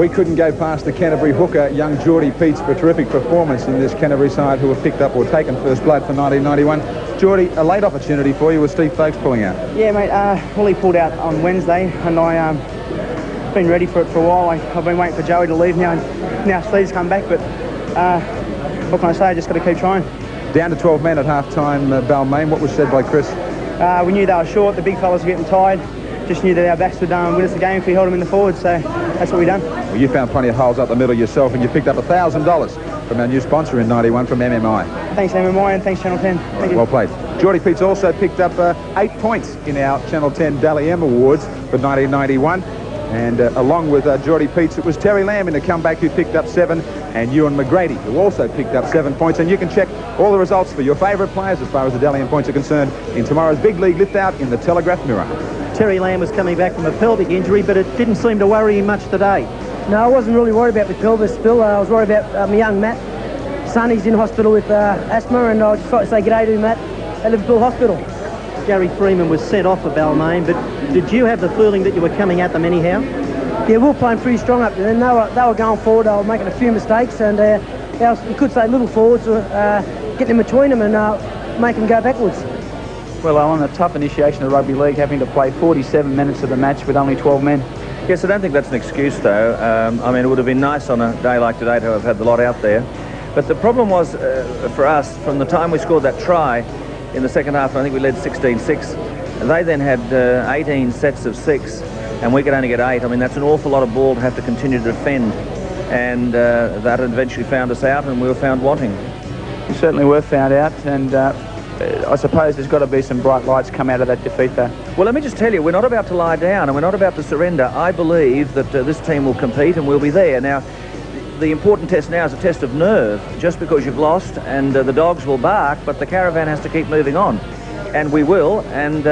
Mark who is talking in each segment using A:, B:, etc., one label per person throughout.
A: We couldn't go past the Canterbury hooker, young Geordi Peats, for a terrific performance in this Canterbury side who have picked up or taken first blood for 1991. Geordi, a late opportunity for you with Steve Folkes pulling out.
B: Yeah, mate. Willie pulled out on Wednesday, and I've been ready for it for a while. I've been waiting for Joey to leave now, and now Steve's come back, but what can I say? I just got to keep trying.
A: Down to 12 men at half-time, Balmain. What was said by Chris?
B: We knew they were short. The big fellas were getting tired. Just knew that our backs would win us the game if we held them in the forward, so that's what we done.
A: Well, you found plenty of holes up the middle yourself, and you picked up $1,000 from our new sponsor in 91 from MMI.
B: Thanks MMI and thanks Channel 10. Thank you.
A: Well played. Geordi Peats also picked up 8 points in our Channel 10 Dally M Awards for 1991. And along with Geordi Peats, it was Terry Lamb in the comeback who picked up 7, and Ewan McGrady, who also picked up 7 points. And you can check all the results for your favourite players as far as the Dally M points are concerned in tomorrow's Big League lift-out in the Telegraph Mirror.
C: Terry Lamb was coming back from a pelvic injury, but it didn't seem to worry him much today.
D: No, I wasn't really worried about the pelvis, Phil. I was worried about my young Matt. Sonny's in hospital with asthma, and I just thought to say g'day to Matt at Liverpool Hospital.
C: Gary Freeman was sent off for Balmain, but did you have the feeling that you were coming at them anyhow?
D: Yeah, we were playing pretty strong up there. They were going forward. They were making a few mistakes, and you could say little forwards were getting in between them and making them go backwards.
E: Well, on a tough initiation of rugby league, having to play 47 minutes of the match with only 12 men.
F: Yes, I don't think that's an excuse, though. I mean, it would have been nice on a day like today to have had the lot out there. But the problem was, for us, from the time we scored that try in the second half, I think we led 16-6. They then had 18 sets of 6, and we could only get 8. I mean, that's an awful lot of ball to have to continue to defend. And that eventually found us out, and we were found wanting.
E: We certainly were found out, and I suppose there's got to be some bright lights come out of that defeat, though.
F: Well, let me just tell you, we're not about to lie down and we're not about to surrender. I believe that this team will compete and we'll be there. Now, the important test now is a test of nerve, just because you've lost, and the dogs will bark, but the caravan has to keep moving on. And we will, and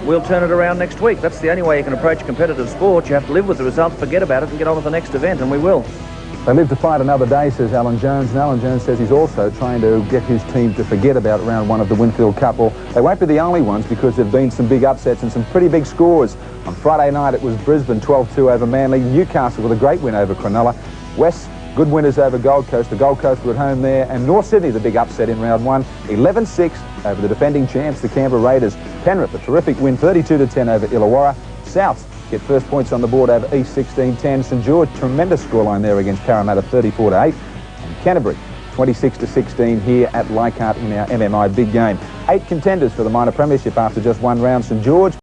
F: we'll turn it around next week. That's the only way you can approach competitive sport. You have to live with the result, forget about it, and get on with the next event, and we will.
A: They live to fight another day, says Alan Jones, and Alan Jones says he's also trying to get his team to forget about round 1 of the Winfield Cup. Well, they won't be the only ones, because there have been some big upsets and some pretty big scores. On Friday night it was Brisbane 12-2 over Manly, Newcastle with a great win over Cronulla, West good winners over Gold Coast, the Gold Coast were at home there, and North Sydney the big upset in round 1, 11-6 over the defending champs, the Canberra Raiders. Penrith a terrific win, 32-10 over Illawarra. South get first points on the board over East 16-10. St George, tremendous scoreline there against Parramatta, 34-8. And Canterbury, 26-16 here at Leichhardt in our MMI big game. 8 contenders for the minor premiership after just 1 round. St George